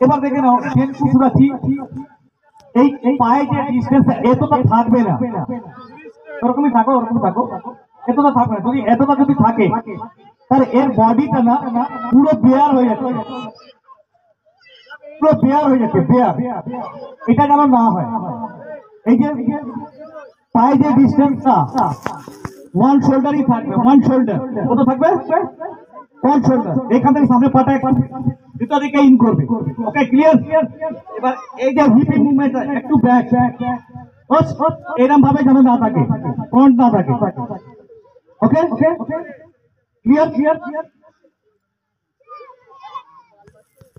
এবার দেখে নাও টেন কুকুরাচ্ছি এই পায়ে যে ডিস্টেন্স এতটা থাকবে না, ওরকমই থাকো ওরকম থাকো, এতটা থাকবে না। যদি এতটা যদি থাকে তাহলে এর বডিটা না পুরো বেয়ার হয়ে যাচ্ছে, পুরো বেয়ার হয়ে যাচ্ছে, বেয়ার। এটা যেন না হয়। এই যে পায়ে যে ডিস্টেন্সটা ওয়ান শোল্ডারই থাকবে, ওয়ান শোল্ডার। কত থাকবে? One shoulder. এখান থেকে সামনে পাটা একটু ভিতর দিকে ইন করবে। ওকে, ক্লিয়ার? এবার এই যে হিপিং মুভমেন্ট একটু ব্যাক, এরকম ভাবে যেন না থাকে, ফ্রন্ট না থাকে। ওকে, ক্লিয়ার?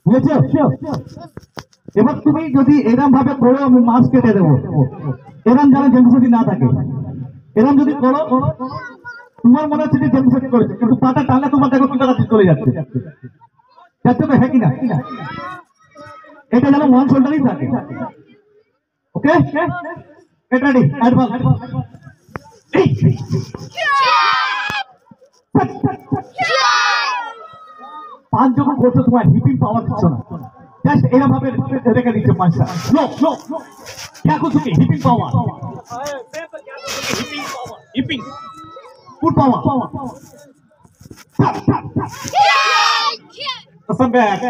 বুঝেছো? এবার তুমি যদি এরকম ভাবে করো আমি মাছ কেটে দেবো, এরকম যেন জেমসেটি না থাকে। এরকম যদি করো তোমার মনে হচ্ছে যে জেমসেটি করেছে, কিন্তু পাটা টানলে তোমার দেখো কি কথা চলে যাচ্ছে, যাচ্ছে তো, হ্যাঁ কিনা? এটা যেন ওয়ান শোল্ডারই থাকে। ওকে, গেট রেডি, অ্যাডভান্স। পাঁচ যখন করছো তোমার হিপিং পাওয়ার কিছু না, জাস্ট এরকম ভাবে রেখে দিচ্ছে পাঁচটা। নো নো, দেখো তুমি হিপিং পাওয়ার, হিপিং ফুল পাওয়ার। Come back.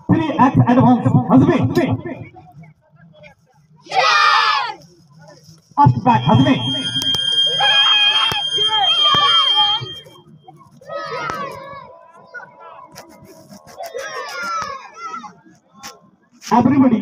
Three act advance. Hazmi. Fast back. Hazmi. Everybody.